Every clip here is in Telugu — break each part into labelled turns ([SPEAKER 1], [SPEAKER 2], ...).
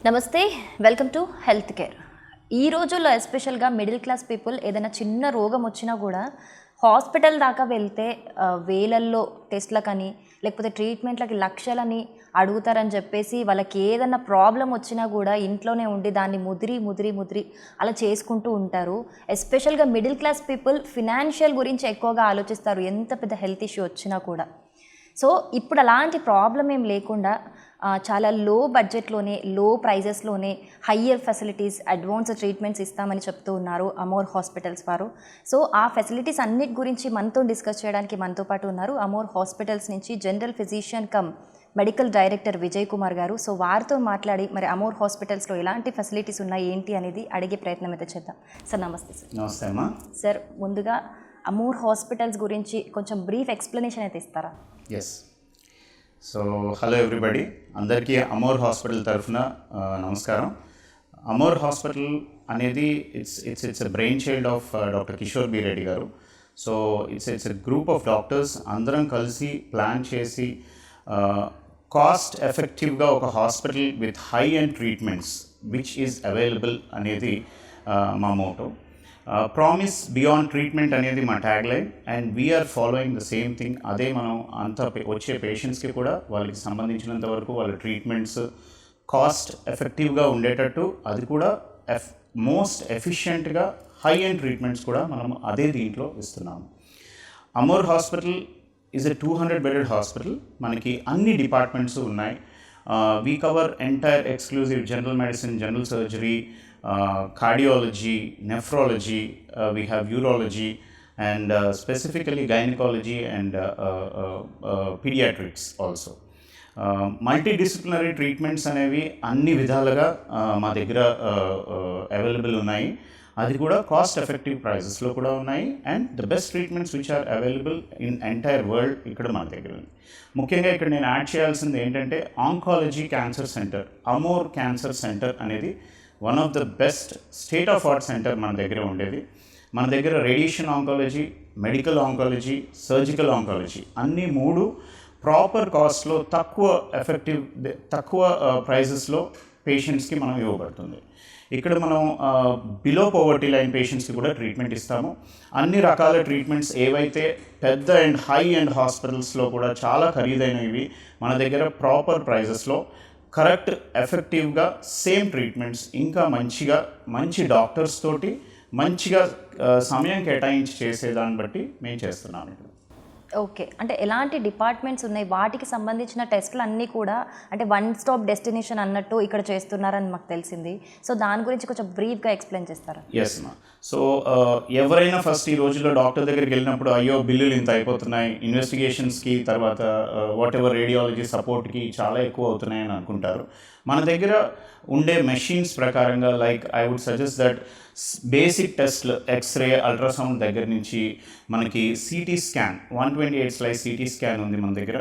[SPEAKER 1] నమస్తే, వెల్కమ్ టు హెల్త్ కేర్. ఈ రోజుల్లో ఎస్పెషల్గా మిడిల్ క్లాస్ పీపుల్ ఏదైనా చిన్న రోగం వచ్చినా కూడా హాస్పిటల్ దాకా వెళ్తే వేలల్లో టెస్ట్లకని లేకపోతే ట్రీట్మెంట్లకి లక్షలని అడుగుతారని చెప్పేసి వాళ్ళకి ఏదైనా ప్రాబ్లం వచ్చినా కూడా ఇంట్లోనే ఉండి దాన్ని ముదిరి అలా చేసుకుంటూ ఉంటారు. ఎస్పెషల్గా మిడిల్ క్లాస్ పీపుల్ ఫినాన్షియల్ గురించి ఎక్కువగా ఆలోచిస్తారు ఎంత పెద్ద హెల్త్ ఇష్యూ వచ్చినా కూడా. సో ఇప్పుడు అలాంటి ప్రాబ్లం ఏం లేకుండా చాలా లో బడ్జెట్లోనే, లో ప్రైజెస్లోనే హయ్యర్ ఫెసిలిటీస్, అడ్వాన్స్ ట్రీట్మెంట్స్ ఇస్తామని చెప్తూ ఉన్నారు అమోర్ హాస్పిటల్స్ వారు. సో ఆ ఫెసిలిటీస్ అన్నిటి గురించి మనతో డిస్కస్ చేయడానికి మనతో పాటు ఉన్నారు అమోర్ హాస్పిటల్స్ నుంచి general physician come medical director Vijay Kumar గారు. సో వారితో మాట్లాడి మరి అమోర్ హాస్పిటల్స్లో ఎలాంటి ఫెసిలిటీస్ ఉన్నాయి ఏంటి అనేది అడిగే ప్రయత్నం అయితే చేద్దాం. సార్ నమస్తే. సార్
[SPEAKER 2] నమస్తే అమ్మా.
[SPEAKER 1] సార్ ముందుగా అమోర్ హాస్పిటల్స్ గురించి కొంచెం బ్రీఫ్ ఎక్స్ప్లెనేషన్ అయితే ఇస్తారా?
[SPEAKER 2] ఎస్. సో హలో ఎవ్రీబడి, అందరికీ అమోర్ హాస్పిటల్ తరఫున నమస్కారం. అమోర్ హాస్పిటల్ అనేది it's a brain child of doctor Kishore B Reddy garu. So it's a group of doctors అందరం కలిసి ప్లాన్ చేసి కాస్ట్ ఎఫెక్టివ్గా ఒక hospital with high and treatments which is available అనేది మా మోటో. ప్రామిస్ బియాండ్ ట్రీట్మెంట్ అనేది మా tag line and we are following the same thing. అదే మనం వచ్చే పేషెంట్స్కి కూడా వాళ్ళకి సంబంధించినంత వరకు వాళ్ళ ట్రీట్మెంట్స్ కాస్ట్ ఎఫెక్టివ్గా ఉండేటట్టు, అది కూడా మోస్ట్ ఎఫిషియెంట్గా హై అండ్ ట్రీట్మెంట్స్ కూడా మనం అదే దీంట్లో ఇస్తున్నాము. Amor hospital is a 200-bedded hospital. మనకి అన్ని డిపార్ట్మెంట్స్ ఉన్నాయి. We cover entire exclusive general medicine, general surgery, cardiology, nephrology, we have urology and specifically gynecology and pediatrics also. Multidisciplinary treatments అనేవి అన్ని విధాలుగా మా దగ్గర అవైలబుల్ ఉన్నాయి. అది కూడా కాస్ట్ ఎఫెక్టివ్ ప్రైజెస్లో కూడా ఉన్నాయి and the best treatments which are available in entire world ఇక్కడ మన దగ్గర ఉంది. ముఖ్యంగా ఇక్కడ నేను యాడ్ చేయాల్సింది ఏంటంటే oncology cancer centre, Amor cancer centre అనేది one of the best state of art centre మన దగ్గర ఉండేది. మన దగ్గర radiation oncology, medical oncology, surgical oncology అన్నీ మూడు ప్రాపర్ కాస్ట్లో తక్కువ ప్రైజెస్లో పేషెంట్స్కి మనం ఇవ్వబడుతుంది. ఇక్కడ మనం బిలో పవర్టీ లైన్ పేషెంట్స్కి కూడా ట్రీట్మెంట్ ఇస్తాము. అన్ని రకాల ట్రీట్మెంట్స్ ఏవైతే పెద్ద అండ్ హై అండ్ హాస్పిటల్స్లో కూడా చాలా ఖరీదైనవి మన దగ్గర ప్రాపర్ ప్రైజెస్లో కరెక్ట్ ఎఫెక్టివ్గా సేమ్ ట్రీట్మెంట్స్ ఇంకా మంచి డాక్టర్స్ తోటి మంచిగా సమయం కేటాయించి చేసేదాన్ని బట్టి మేము చేస్తున్నాము.
[SPEAKER 1] ఓకే, అంటే ఎలాంటి డిపార్ట్మెంట్స్ ఉన్నాయి, వాటికి సంబంధించిన టెస్టులు అన్నీ కూడా అంటే వన్ స్టాప్ డెస్టినేషన్ అన్నట్టు ఇక్కడ చేస్తున్నారని మాకు తెలిసింది. సో దాని గురించి కొంచెం బ్రీఫ్గా ఎక్స్ప్లెయిన్ చేస్తారా?
[SPEAKER 2] ఎస్ మా. సో ఎవరైనా ఫస్ట్ ఈ రోజుల్లో డాక్టర్ దగ్గరికి వెళ్ళినప్పుడు అయ్యో బిల్లులు ఇంత అయిపోతున్నాయి, ఇన్వెస్టిగేషన్స్కి తర్వాత వాట్ ఎవర్ రేడియాలజీ సపోర్ట్కి చాలా ఎక్కువ అవుతున్నాయని అనుకుంటారు. మన దగ్గర ఉండే మెషిన్స్ ప్రకారంగా like I would suggest that basic టెస్ట్లు ఎక్స్రే, అల్ట్రాసౌండ్ దగ్గర నుంచి మనకి CT scan 128 slice CT scan ఉంది మన దగ్గర.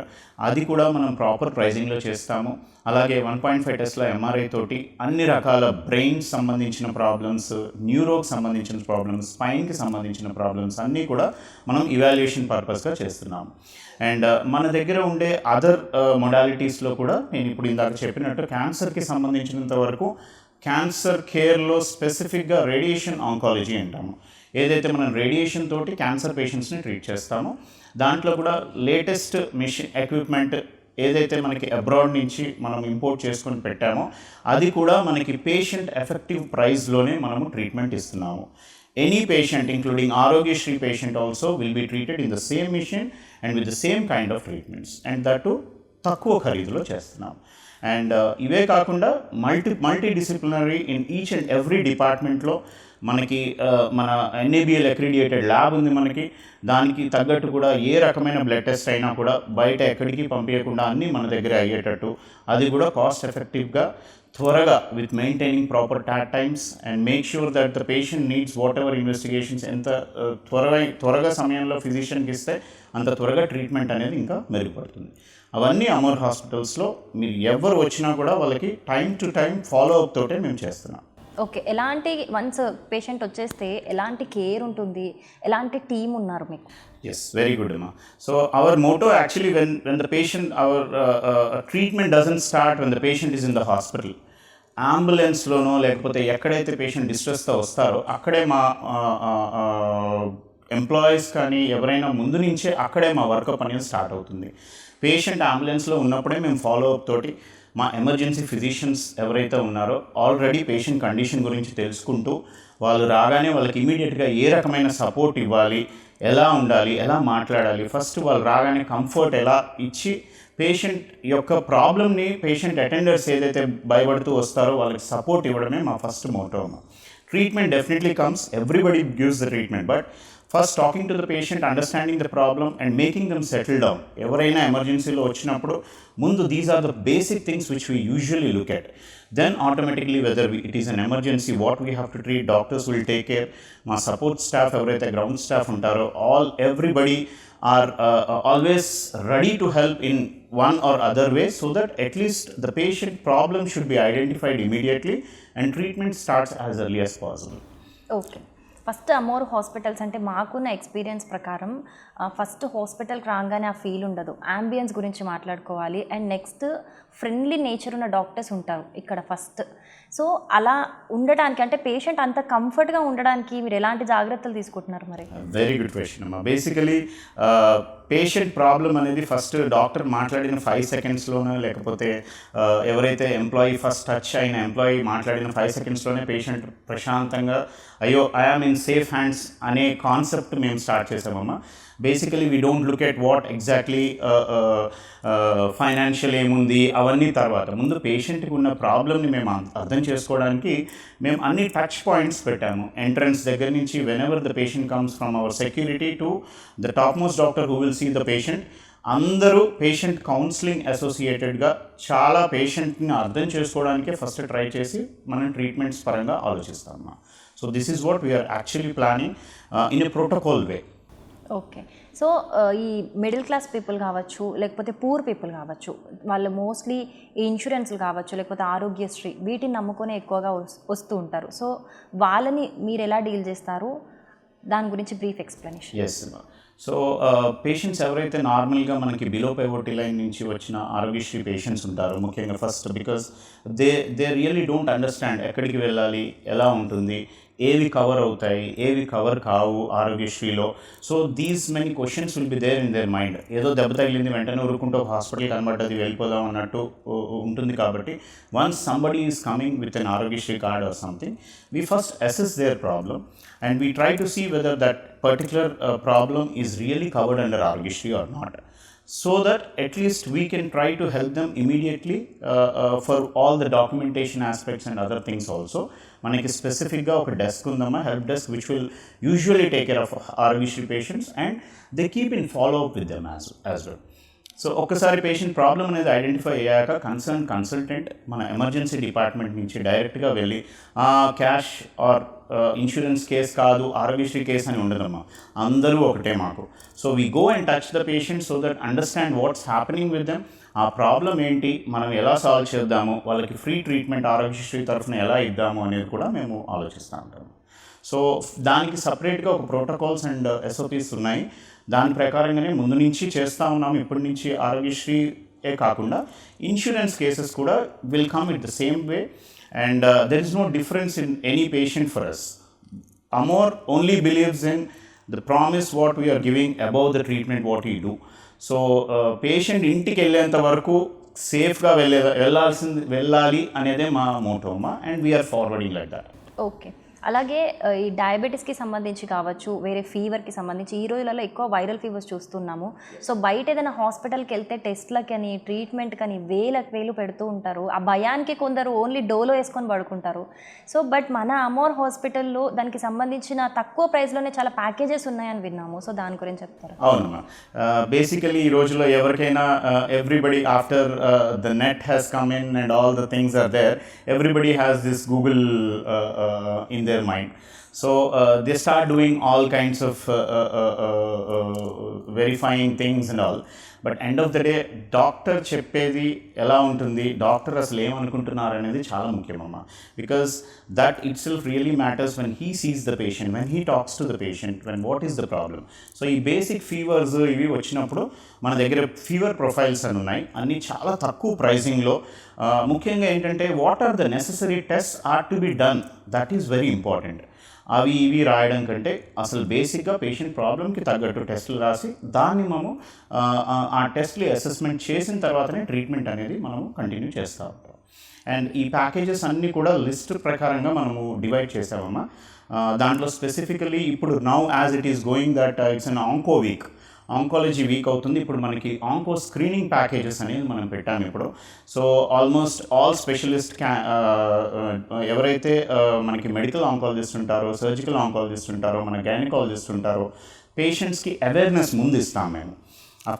[SPEAKER 2] అది కూడా మనం ప్రాపర్ ప్రైజింగ్లో చేస్తాము. అలాగే 1.5 టెస్ట్ల ఎంఆర్ఐ తోటి అన్ని రకాల బ్రెయిన్ సంబంధించిన ప్రాబ్లమ్స్, న్యూరోకి సంబంధించిన ప్రాబ్లమ్స్, స్పైన్కి సంబంధించిన ప్రాబ్లమ్స్ అన్నీ కూడా మనం ఇవాల్యుయేషన్ పర్పస్గా చేస్తున్నాము. అండ్ మన దగ్గర ఉండే అదర్ మొడాలిటీస్లో కూడా నేను ఇప్పుడు ఇందాక చెప్పినట్టు క్యాన్సర్కి సంబంధించినంత వరకు క్యాన్సర్ కేర్లో స్పెసిఫిక్గా రేడియేషన్ ఆంకాలజీ అంటాము. ఏదైతే మనం రేడియేషన్ తోటి క్యాన్సర్ పేషెంట్స్ని ట్రీట్ చేస్తామో దాంట్లో కూడా లేటెస్ట్ మిషన్ ఎక్విప్మెంట్ ఏదైతే మనకి అబ్రాడ్ నుంచి మనం ఇంపోర్ట్ చేసుకొని పెట్టామో అది కూడా మనకి పేషెంట్ ఎఫెక్టివ్ ప్రైస్లోనే మనము ట్రీట్మెంట్ ఇస్తున్నాము. Any patient, including Aarogyasri patient also, will be treated in the same machine and with the same kind of treatments. And that too, తక్కువ ఖరీదులో చేస్తున్నాం. అండ్ ఇవే కాకుండా multidisciplinary in each and every డిపార్ట్మెంట్లో మనకి మన NABL అక్రిడియేటెడ్ ల్యాబ్ ఉంది మనకి. దానికి తగ్గట్టు కూడా ఏ రకమైన బ్లడ్ టెస్ట్ అయినా కూడా బయట ఎక్కడికి పంపించకుండా అన్నీ మన దగ్గర అయ్యేటట్టు, అది కూడా కాస్ట్ ఎఫెక్టివ్గా త్వరగా with maintaining proper times and make sure that the patient needs what ever investigations ఎంత త్వరగా సమయంలో ఫిజిషియన్కి ఇస్తే అంత త్వరగా ట్రీట్మెంట్ అనేది ఇంకా మెరుగుపడుతుంది. అవన్నీ అమోర్ హాస్పిటల్స్లో మీరు ఎవరు వచ్చినా కూడా వాళ్ళకి time to time follow up తోటే మేము చేస్తున్నాం.
[SPEAKER 1] ఓకే, ఎలాంటి వన్స్ పేషెంట్ వచ్చేస్తే ఎలాంటి కేర్ ఉంటుంది, ఎలాంటి టీమ్ ఉన్నారు మీకు?
[SPEAKER 2] Yes, very good, Emma. So our motto actually when the patient, our treatment doesn't start when the patient is in the hospital. అంబులెన్స్లోనో లేకపోతే ఎక్కడైతే పేషెంట్ డిస్ట్రెస్తో వస్తారో అక్కడే మా ఎంప్లాయీస్ కానీ ఎవరైనా ముందు నుంచే అక్కడే మా వర్కప్ అనేది స్టార్ట్ అవుతుంది. పేషెంట్ అంబులెన్స్లో ఉన్నప్పుడే మేము ఫాలోఅప్ తోటి మా ఎమర్జెన్సీ ఫిజిషియన్స్ ఎవరైతే ఉన్నారో ఆల్రెడీ పేషెంట్ కండిషన్ గురించి తెలుసుకుంటూ వాళ్ళు రాగానే వాళ్ళకి ఇమీడియట్గా ఏ రకమైన సపోర్ట్ ఇవ్వాలి, ఎలా ఉండాలి, ఎలా మాట్లాడాలి, ఫస్ట్ వాళ్ళు రాగానే కంఫర్ట్ ఎలా ఇచ్చి పేషెంట్ యొక్క ప్రాబ్లమ్ని పేషెంట్ అటెండర్స్ ఏదైతే భయపడుతూ వస్తారో వాళ్ళకి సపోర్ట్ ఇవ్వడమే మా first motto. Treatment definitely comes, everybody gives the treatment, but first talking to the patient, understanding the problem and making them settle down. ఎవరైనా ఎమర్జెన్సీలో వచ్చినప్పుడు ముందు these are the basic things which we usually look at. Then automatically whether it is an emergency, what we have to treat, doctors will take care. My support staff, everything, ground staff untaro, everybody are always ready to help in one or other way, so that at least the patient problem should be identified immediately and treatment starts as early as possible.
[SPEAKER 1] Okay. First Amor hospitals అంటే మాకున్న ఎక్స్పీరియన్స్ ప్రకారం ఫస్ట్ హాస్పిటల్కి రాగానే ఆ ఫీల్ ఉండదు, అంబియన్స్ గురించి మాట్లాడుకోవాలి, అండ్ నెక్స్ట్ ఫ్రెండ్లీ నేచర్ ఉన్న డాక్టర్స్ ఉంటారు ఇక్కడ ఫస్ట్. సో అలా ఉండడానికి అంటే పేషెంట్ అంత కంఫర్ట్గా ఉండడానికి మీరు ఎలాంటి జాగ్రత్తలు తీసుకుంటున్నారు మరి?
[SPEAKER 2] వెరీ గుడ్ క్వశ్చన్ అమ్మా. బేసికలీ పేషెంట్ ప్రాబ్లం అనేది ఫస్ట్ డాక్టర్ మాట్లాడిన 5 సెకండ్స్లోనే, లేకపోతే ఎవరైతే ఎంప్లాయీ ఫస్ట్ టచ్ అయిన ఎంప్లాయీ మాట్లాడిన 5 సెకండ్స్లోనే పేషెంట్ ప్రశాంతంగా అయ్యో ఐఆమ్ ఇన్ సేఫ్ హ్యాండ్స్ అనే కాన్సెప్ట్ మేము స్టార్ట్ చేసామమ్మా. Basically we don't look at what exactly financial ఏముంది అవన్నీ తర్వాత, ముందు పేషెంట్కి ఉన్న ప్రాబ్లమ్ని మేము అర్థం చేసుకోవడానికి మేము అన్ని టచ్ పాయింట్స్ పెట్టాము. ఎంట్రన్స్ దగ్గర నుంచి whenever the patient comes from our security to the top most doctor who will see the patient, అందరూ పేషెంట్ కౌన్సిలింగ్ అసోసియేటెడ్గా చాలా పేషెంట్ని అర్థం చేసుకోవడానికే ఫస్ట్ ట్రై చేసి మనం ట్రీట్మెంట్స్ పరంగా ఆలోచిస్తామమ్మా. So this is what we are actually planning in a protocol way.
[SPEAKER 1] Okay. So ఈ మిడిల్ క్లాస్ పీపుల్ కావచ్చు, లేకపోతే పూర్ పీపుల్ కావచ్చు, వాళ్ళు మోస్ట్లీ ఈ ఇన్సూరెన్స్లు కావచ్చు, లేకపోతే ఆరోగ్యశ్రీ వీటిని నమ్ముకొని ఎక్కువగా వస్తూ ఉంటారు. సో వాళ్ళని మీరు ఎలా డీల్ చేస్తారు, దాని గురించి brief explanation.
[SPEAKER 2] Yes. So patients ఎవరైతే నార్మల్గా మనకి బిలో పైవోటీ లైన్ నుంచి వచ్చిన ఆరోగ్యశ్రీ పేషెంట్స్ ఉంటారో, ముఖ్యంగా first because they really don't understand ఎక్కడికి వెళ్ళాలి, ఎలా ఉంటుంది, ఏవి కవర్ అవుతాయి, ఏవి కవర్ కావు ఆరోగ్యశ్రీలో. So these many questions will be there in their mind. ఏదో దెబ్బ తగిలింది వెంటనే ఊరుకుంటూ ఒక హాస్పిటల్ కనబడ్డది వెళ్ళిపోదాం అన్నట్టు ఉంటుంది. కాబట్టి once somebody is coming with an Aarogyasri card or something, we first assess there problem and we try to see whether that particular problem is really covered under Arogyasri or not, so that at least we can try to help them immediately for all the documentation aspects and other things also. Manaki specific ga oka desk undamma, help desk, which will usually take care of Arogyasri patients, and they keep in follow up with them as well. So ఒక్కసారి పేషెంట్ ప్రాబ్లం అనేది ఐడెంటిఫై అయ్యాక కన్సర్న్ కన్సల్టెంట్ మన ఎమర్జెన్సీ డిపార్ట్మెంట్ నుంచి డైరెక్ట్గా వెళ్ళి క్యాష్ ఆర్ ఇన్సూరెన్స్ కేస్ కాదు, ఆరోగ్యశ్రీ కేస్ అని ఉండదమ్మా, అందరూ ఒకటే మాకు. So we go and touch the patient so that understand what's happening with them, ఆ ప్రాబ్లం ఏంటి, మనం ఎలా సాల్వ్ చేద్దాము, వాళ్ళకి ఫ్రీ ట్రీట్మెంట్ ఆరోగ్యశ్రీ తరఫున ఎలా ఇద్దాము అనేది కూడా మేము ఆలోచిస్తూ ఉంటాము. సో దానికి సపరేట్గా ఒక ప్రోటోకాల్స్ అండ్ ఎస్ఓపీస్ ఉన్నాయి. దాని ప్రకారంగానే ముందు నుంచి చేస్తూ ఉన్నాము. ఇప్పటి నుంచి ఆరోగ్యశ్రీయే కాకుండా ఇన్సూరెన్స్ కేసెస్ కూడా will come it the same way, and there is no difference in any patient for us. Amor only believes in the promise what we are giving above the treatment what you do. So patient ఇంటికి వెళ్ళేంత వరకు సేఫ్గా వెళ్ళాలి అనేదే మా మోటో అమ్మా, and we are forwarding like that.
[SPEAKER 1] Okay. అలాగే ఈ డయాబెటీస్కి సంబంధించి కావచ్చు, వేరే ఫీవర్కి సంబంధించి ఈ రోజులలో ఎక్కువ వైరల్ ఫీవర్స్ చూస్తున్నాము. సో బయట ఏదైనా హాస్పిటల్కి వెళ్తే టెస్ట్లకని ట్రీట్మెంట్కని వేలు పెడుతూ ఉంటారు. ఆ భయానికి కొందరు ఓన్లీ డోలో వేసుకొని పడుకుంటారు. సో బట్ మన అమోర్ హాస్పిటల్లో దానికి సంబంధించిన తక్కువ ప్రైస్లోనే చాలా ప్యాకేజెస్ ఉన్నాయని విన్నాము. సో దాని గురించి చెప్తారు?
[SPEAKER 2] అవునమ్మా. బేసికలీ ఈ రోజుల్లో ఎవరికైనా everybody after the net has come in and all the things are there, everybody has this Google in their mind. So they start doing all kinds of verifying things and all. But end of the day doctor చెప్పేది ఎలా ఉంటుంది, డాక్టర్ అసలు ఏమనుకుంటున్నారు అనేది చాలా ముఖ్యమమ్మా. Because that itself really matters when he sees the patient, when he talks to the patient, when what is the problem. So ఈ బేసిక్ ఫీవర్స్ ఇవి వచ్చినప్పుడు మన దగ్గర ఫీవర్ ప్రొఫైల్స్ అని ఉన్నాయి, అన్నీ చాలా తక్కువ ప్రైజింగ్లో. ముఖ్యంగా ఏంటంటే what are the necessary test are to be done, that is very important. అవి ఇవి రాయడం కంటే అసలు బేసిక్గా పేషెంట్ ప్రాబ్లమ్కి తగ్గట్టు టెస్టులు రాసి దాన్ని మనము ఆ టెస్ట్లు అసెస్మెంట్ చేసిన తర్వాతనే ట్రీట్మెంట్ అనేది మనము కంటిన్యూ చేస్తూ ఉంటాం. అండ్ ఈ ప్యాకేజెస్ అన్నీ కూడా లిస్ట్ ప్రకారంగా మనము డివైడ్ చేసామమ్మా. దాంట్లో స్పెసిఫికలీ ఇప్పుడు now as it is going that it's an onco week, oncology week అవుతుంది. ఇప్పుడు మనకి ఆంకో స్క్రీనింగ్ ప్యాకేజెస్ అనేది మనం పెట్టాము ఇప్పుడు. సో ఆల్మోస్ట్ ఆల్ స్పెషలిస్ట్ ఎవరైతే మనకి మెడికల్ ఆంకాలజిస్ట్ ఉంటారో, సర్జికల్ ఆంకాలజిస్ట్ ఉంటారో, మన గైనకాలజిస్ట్ ఉంటారో, పేషెంట్స్కి అవేర్నెస్ ముందు ఇస్తాం మేము.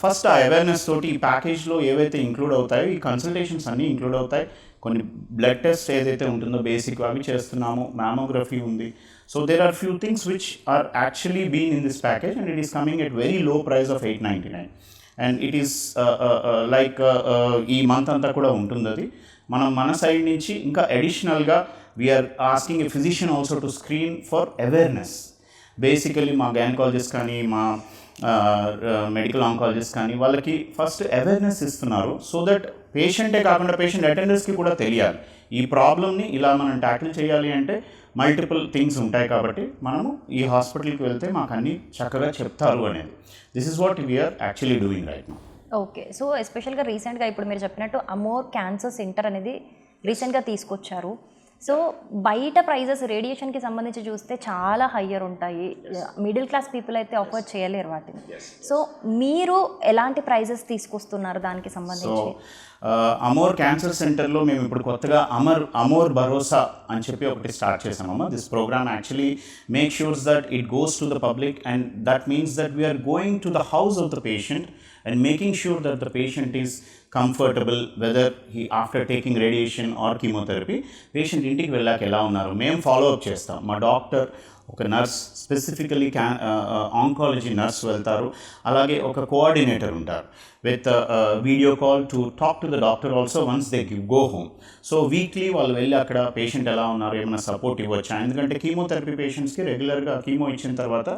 [SPEAKER 2] ఫస్ట్ ఆ అవేర్నెస్ తోటి ఈ ప్యాకేజ్లో ఏవైతే ఇంక్లూడ్ అవుతాయో ఈ కన్సల్టేషన్స్ అన్నీ ఇంక్లూడ్ అవుతాయి. కొన్ని బ్లడ్ టెస్ట్ ఏదైతే ఉంటుందో బేసిక్ అవి చేస్తున్నాము, మ్యామోగ్రఫీ ఉంది. So there are few things which are actually being in this package and it is coming at very low price of $899 and it is ఈ మంత్ అంతా కూడా ఉంటుంది అది. మన సైడ్ నుంచి ఇంకా అడిషనల్గా we are asking a physician also to screen for awareness. Basically మా గైనకాలజిస్ట్ కానీ మా మెడికల్ ఆంకాలజిస్ట్ కానీ వాళ్ళకి ఫస్ట్ అవేర్నెస్ ఇస్తున్నారు. సో దట్ పేషెంటే కాకుండా పేషెంట్ అటెండర్స్కి కూడా తెలియాలి ఈ ప్రాబ్లమ్ని ఇలా మనం ట్యాకిల్ చేయాలి అంటే మల్టిపుల్ థింగ్స్ ఉంటాయి కాబట్టి మనము ఈ హాస్పిటల్కి వెళ్తే మాకు అన్నీ చక్కగా చెప్తారు అనేది. This is what we are actually doing right now.
[SPEAKER 1] Okay, so ఎస్పెషల్గా రీసెంట్గా ఇప్పుడు మీరు చెప్పినట్టు అమోర్ క్యాన్సర్ సెంటర్ అనేది రీసెంట్గా తీసుకొచ్చారు. సో బయట ప్రైజెస్ రేడియేషన్కి సంబంధించి చూస్తే చాలా హయ్యర్ ఉంటాయి, మిడిల్ క్లాస్ పీపుల్ అయితే అఫోర్డ్ చేయలేరు వాటిని. సో మీరు ఎలాంటి ప్రైజెస్ తీసుకొస్తున్నారు దానికి సంబంధించి?
[SPEAKER 2] అమోర్ క్యాన్సర్ సెంటర్లో మేము ఇప్పుడు కొత్తగా అమోర్ భరోసా అని చెప్పి ఒకటి స్టార్ట్ చేసామమ్మా. This programme actually make sures that it goes to the public and that means that we are going to the house of the patient and making sure that the patient is comfortable whether he after taking radiation or chemotherapy patient ఇంటికి వెళ్ళాక ఎలా ఉన్నారు మేము ఫాలో అప్ చేస్తాం. మా డాక్టర్, ఒక నర్స్, స్పెసిఫికలీ ఆంకాలజీ నర్స్ వెళ్తారు, అలాగే ఒక కోఆర్డినేటర్ ఉంటారు with video call to talk to the doctor also once they go home. So weekly వాళ్ళు వెళ్ళి అక్కడ పేషెంట్ ఎలా ఉన్నారు, ఏమైనా సపోర్ట్ ఇవ్వచ్చా. ఎందుకంటే కీమోథెరపీ పేషెంట్స్కి రెగ్యులర్గా కీమో ఇచ్చిన తర్వాత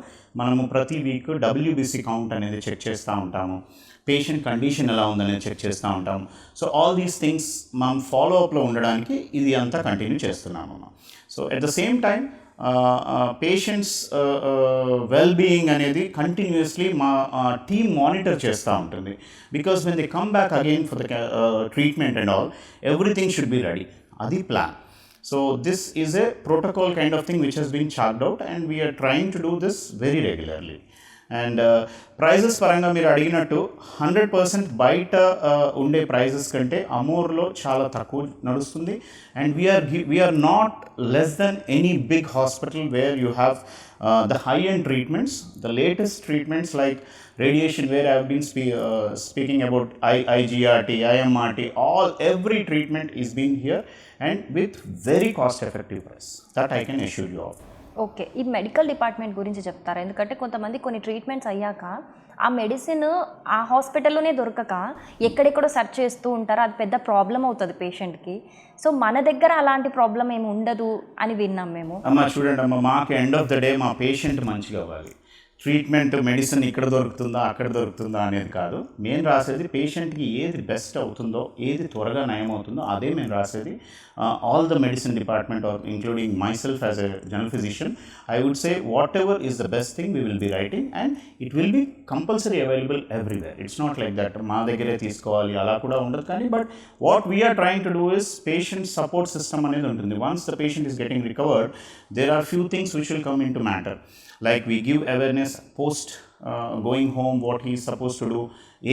[SPEAKER 2] మనము ప్రతి వీక్ WBC కౌంట్ అనేది చెక్ చేస్తూ ఉంటాము, పేషెంట్ కండిషన్ ఎలా ఉందనేది చెక్ చేస్తూ ఉంటాము. సో ఆల్ దీస్ థింగ్స్ మనం ఫాలో అప్లో ఉండడానికి ఇది అంతా కంటిన్యూ చేస్తున్నాము. So at the same time patients well being అనేది కంటిన్యూస్లీ మా టీమ్ మానిటర్ చేస్తూ ఉంటుంది. Because when they come back again for the treatment and all everything should be ready, అది plan. So this is a protocol kind of thing which has been charted out and we are trying to do this very regularly. And prices పరంగా మీరు అడిగినట్టు 100% బయట ఉండే ప్రైజెస్ కంటే అమోర్లో చాలా తక్కువ నడుస్తుంది. And we are not less than any big hospital where you have the high-end treatments, the latest treatments like radiation, where I have been speaking about IGRT, IMRT, every treatment is being here and with very cost-effective price. That I can assure you of.
[SPEAKER 1] Okay, ఈ మెడికల్ డిపార్ట్మెంట్ గురించి చెప్తారా? ఎందుకంటే కొంతమంది కొన్ని ట్రీట్మెంట్స్ అయ్యాక ఆ మెడిసిన్ ఆ హాస్పిటల్లోనే దొరకక ఎక్కడెక్కడో సెర్చ్ చేస్తూ ఉంటారు, అది పెద్ద ప్రాబ్లం అవుతుంది పేషెంట్కి. సో మన దగ్గర అలాంటి ప్రాబ్లం ఏమి ఉండదు అని విన్నాం మేము.
[SPEAKER 2] అమ్మ చూడండి అమ్మ, మాకు ఎండ్ ఆఫ్ ద డే మా పేషెంట్ మంచిగా అవ్వాలి. ట్రీట్మెంట్ మెడిసిన్ ఇక్కడ దొరుకుతుందా అక్కడ దొరుకుతుందా అనేది కాదు. మేము రాసేది పేషెంట్కి ఏది బెస్ట్ అవుతుందో, ఏది త్వరగా నయం అవుతుందో అదే మేము రాసేది. All the medicine department are including myself as a general physician, I would say whatever is the best thing we will be writing and it will be compulsory available everywhere. It's not like that మా దగ్గరే తీసుకోవాలి అలా కూడా ఉండదు. కానీ but what we are trying to do is patient support system అనేది ఉంటుంది. Once the patient is getting recovered, there are few things which will come in to matter. Like we give awareness post going home, what he is supposed to do,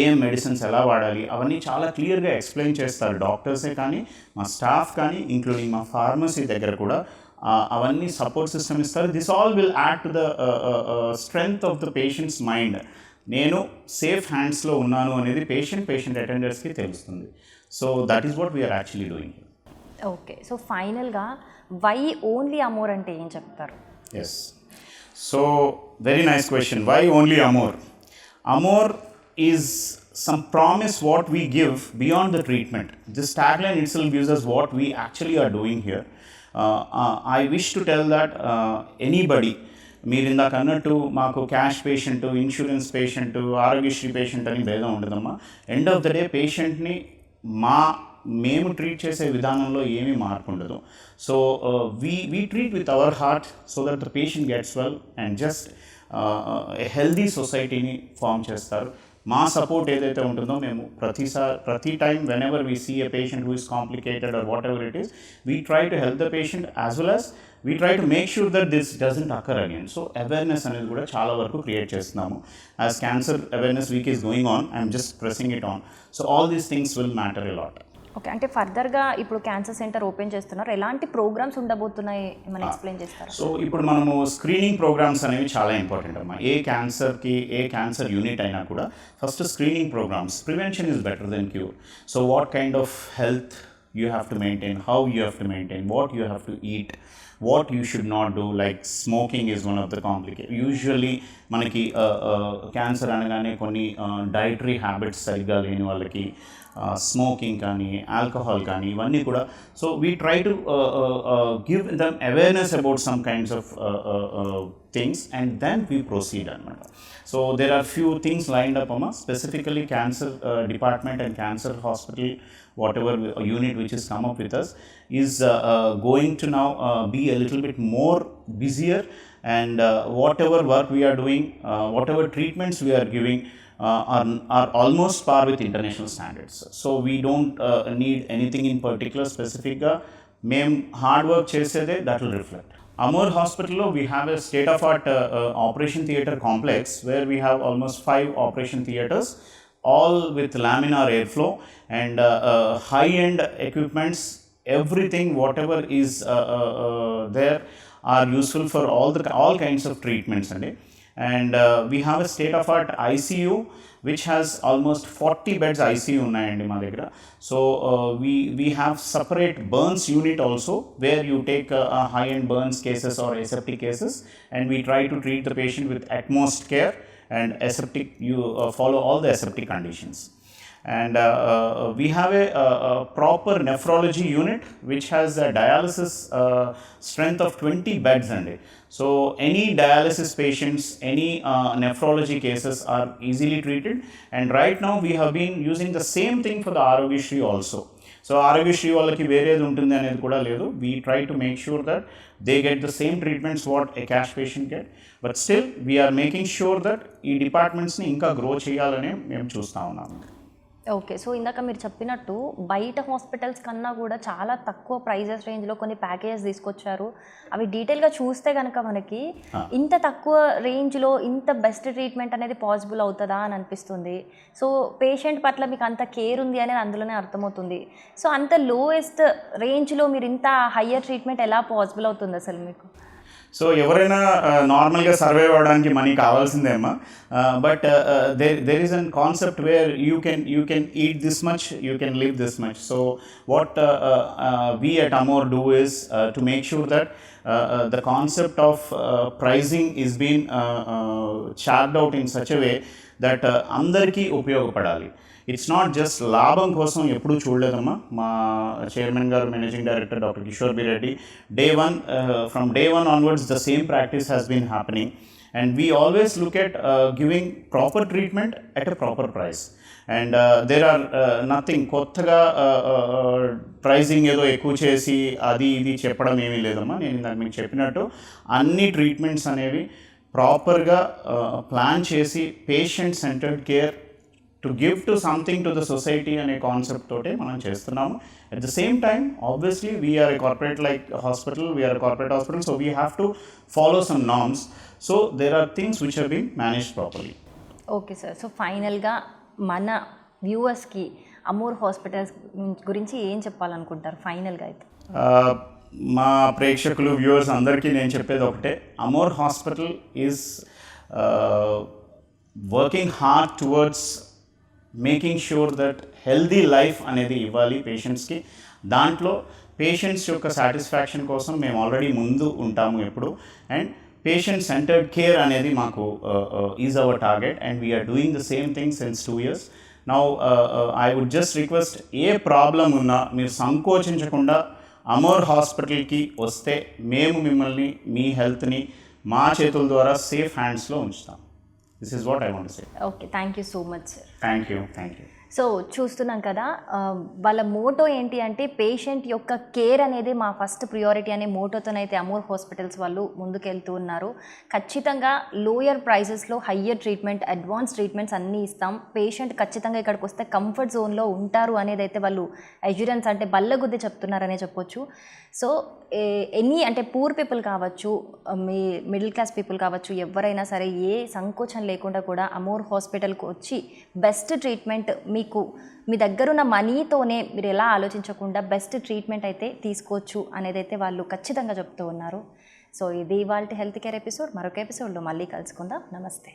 [SPEAKER 2] ఏం మెడిసిన్స్ ఎలా వాడాలి అవన్నీ చాలా క్లియర్గా ఎక్స్ప్లెయిన్ చేస్తారు డాక్టర్సే కానీ మా స్టాఫ్ కానీ ఇంక్లూడింగ్ మా ఫార్మసీ దగ్గర కూడా అవన్నీ సపోర్ట్ సిస్టమ్ ఇస్తారు. This all will add to the strength of the patient's mind. నేను సేఫ్ హ్యాండ్స్లో ఉన్నాను అనేది పేషెంట్ అటెండర్స్కి తెలుస్తుంది. So that is what we are actually doing.
[SPEAKER 1] Okay, so ఫైనల్గా వై ఓన్లీ అమోర్ అంటే ఏం చెప్తారు?
[SPEAKER 2] Yes, so very nice question. Why only Amor? Amor is some promise what we give beyond the treatment. This tagline itself gives us what we actually are doing here. I wish to tell that anybody, మీరు ఇందాక అన్నట్టు మాకు cash patient, insurance patient, Aarogyasri patient అని భేదం ఉండదమ్మా. ఎండ్ ఆఫ్ ద డే పేషెంట్ని మేము ట్రీట్ చేసే విధానంలో ఏమీ మార్పు ఉండదు. So we treat with our heart so that the patient gets well and just healthy సొసైటీని ఫామ్ చేస్తారు. మా సపోర్ట్ ఏదైతే ఉంటుందో మేము ప్రతి time whenever we see a patient who is complicated or whatever it is, we try to help the patient as well as we try to make sure that this doesn't occur again. So awareness అనేది కూడా చాలా వరకు క్రియేట్ చేస్తున్నాము. As cancer awareness week is going on, I'm just pressing it on. So all these things will matter a lot.
[SPEAKER 1] Okay, అంటే ఫర్దర్గా ఇప్పుడు క్యాన్సర్ సెంటర్ ఓపెన్ చేస్తున్నారు, ఎలాంటి ప్రోగ్రామ్స్ ఉండబోతున్నాయి మనం ఎక్స్ప్లెయిన్ చేస్తారు?
[SPEAKER 2] సో ఇప్పుడు మనము స్క్రీనింగ్ ప్రోగ్రామ్స్ అనేవి చాలా ఇంపార్టెంట్ అమ్మా. ఏ క్యాన్సర్ యూనిట్ అయినా కూడా first screening programmes. Prevention is better than cure. So what kind of health you have to maintain, how you have to maintain, what you have to eat, what you should not do, like smoking is one of the complicated. Usually మనకి క్యాన్సర్ అనగానే కొన్ని డైటరీ హ్యాబిట్స్ సరిగ్గా లేని వాళ్ళకి స్మోకింగ్ కానీ ఆల్కహాల్ కానీ ఇవన్నీ కూడా. So we try to give them awareness about some kinds of things and then we proceed అనమాట. So there are few things lined up amma, specifically cancer department and cancer hospital, whatever unit which has come up with us is going to now be a little bit more busier, and whatever work we are doing, whatever treatments we are giving are almost par with international standards. So we don't need anything in particular specific ga mem hard work chesede that will reflect. Amur Hospital, we have a state-of-art operation theatre complex where we have almost 5 operation theatres, all with laminar airflow and high-end equipments. Everything, whatever is there, are useful for all kinds of treatments. And we have a state-of-art ICU which has almost 40 beds ICU unnayandi ma daggara. So we have separate burns unit also where you take high-end burns cases or aseptic cases, and we try to treat the patient with utmost care, and aseptic you follow all the aseptic conditions. And we have a proper nephrology unit which has a dialysis strength of 20 beds and so any dialysis patients, any nephrology cases are easily treated. And right now we have been using the same thing for the Arogyashree also. So Arogyashree వాళ్ళకి వేరేది ఉంటుంది అనేది కూడా లేదు. We try to make sure that they get the same treatments what a cash patient get, but still we are making sure that ఈ డిపార్ట్మెంట్స్ని ఇంకా గ్రో చేయాలని మేము చూస్తూ ఉన్నాము.
[SPEAKER 1] ఓకే, సో ఇందాక మీరు చెప్పినట్టు బయట హాస్పిటల్స్ కన్నా కూడా చాలా తక్కువ ప్రైజెస్ రేంజ్లో కొన్ని ప్యాకేజెస్ తీసుకొచ్చారు. అవి డీటెయిల్గా చూస్తే కనుక మనకి ఇంత తక్కువ రేంజ్లో ఇంత బెస్ట్ ట్రీట్మెంట్ అనేది పాసిబుల్ అవుతుందా అని అనిపిస్తుంది. సో పేషెంట్ పట్ల మీకు అంత కేర్ ఉంది అనేది అందులోనే అర్థమవుతుంది. సో అంత లోయెస్ట్ రేంజ్లో మీరు ఇంత హయ్యర్ ట్రీట్మెంట్ ఎలా పాసిబుల్ అవుతుంది అసలు మీకు?
[SPEAKER 2] సో ఎవరైనా నార్మల్గా సర్వైవ్ అవ్వడానికి మనీ కావాల్సిందేమా, but there is an concept where you can eat this much, you can live this much. So what we at Amor do is to make sure that the concept of pricing is being charted out in such a way that అందరికీ ఉపయోగపడాలి. ఇట్స్ నాట్ జస్ట్ లాభం కోసం ఎప్పుడూ చూడలేదమ్మా. మా చైర్మన్ గారు, managing director doctor Kishore B Reddy, from day one onwards the same practice has been happening, and we always look at giving proper treatment at a proper price. And there are nothing కొత్తగా ప్రైజింగ్ ఏదో ఎక్కువ చేసి అది ఇది చెప్పడం ఏమీ లేదమ్మా. నేను ఇందాక మీకు చెప్పినట్టు అన్ని ట్రీట్మెంట్స్ అనేవి ప్రాపర్గా ప్లాన్ చేసి patient centred care to give to something to the society అనే కాన్సెప్ట్ తోటే మనం చేస్తున్నాము. At the same time obviously we are a corporate like hospital, we are a corporate hospital, so we have to follow some norms. So there are things which have been managed properly.
[SPEAKER 1] Okay sir, so ఫైనల్గా మన వ్యూవర్స్కి అమూర్ హాస్పిటల్స్ గురించి ఏం చెప్పాలనుకుంటారు ఫైనల్గా అయితే?
[SPEAKER 2] మా ప్రేక్షకులు, వ్యూవర్స్ అందరికీ నేను చెప్పేది ఒకటే, Amor hospital is working hard towards making sure that healthy life అనేది ఇవ్వాలి పేషెంట్స్కి. దాంట్లో పేషెంట్స్ యొక్క సాటిస్ఫాక్షన్ కోసం మేము ఆల్రెడీ ముందు ఉంటాము ఎప్పుడు, అండ్ పేషెంట్ సెంటర్డ్ కేర్ అనేది మాకు is our target, and we are doing the same thing since 2 years. Now I would just request, ఏ ప్రాబ్లం ఉన్నా మీరు సంకోచించకుండా అమోర్ హాస్పిటల్కి వస్తే మేము మిమ్మల్ని, మీ హెల్త్ని మా చేతుల ద్వారా సేఫ్ హ్యాండ్స్లో ఉంచుతాం. This is what I want to say.
[SPEAKER 1] Okay, thank you so much sir.
[SPEAKER 2] Thank you.
[SPEAKER 1] So చూస్తున్నాం కదా, వాళ్ళ మోటో ఏంటి అంటే పేషెంట్ యొక్క కేర్ అనేది మా ఫస్ట్ ప్రియారిటీ అనే మోటోతోనైతే అమోర్ హాస్పిటల్స్ వాళ్ళు ముందుకెళ్తూ ఉన్నారు. ఖచ్చితంగా లోయర్ ప్రైజెస్లో హయ్యర్ ట్రీట్మెంట్, అడ్వాన్స్ ట్రీట్మెంట్స్ అన్నీ ఇస్తాం. పేషెంట్ ఖచ్చితంగా ఇక్కడికి వస్తే కంఫర్ట్ జోన్లో ఉంటారు అనేది అయితే వాళ్ళు అష్యూరెన్స్ అంటే బల్లగుద్ది చెప్తున్నారనే చెప్పొచ్చు. సో అంటే పూర్ పీపుల్ కావచ్చు, మీ మిడిల్ క్లాస్ పీపుల్ కావచ్చు, ఎవరైనా సరే ఏ సంకోచం లేకుండా కూడా అమోర్ హాస్పిటల్కి వచ్చి బెస్ట్ ట్రీట్మెంట్ మీకు మీ దగ్గరున్న మనీతోనే మీరు ఎలా ఆలోచించకుండా బెస్ట్ ట్రీట్మెంట్ అయితే తీసుకోవచ్చు అనేది అయితే వాళ్ళు ఖచ్చితంగా చెప్తూ ఉన్నారు. సో ఇది ఇవాల్టి హెల్త్ కేర్ ఎపిసోడ్. మరొక ఎపిసోడ్లో మళ్ళీ కలుసుకుందాం. నమస్తే.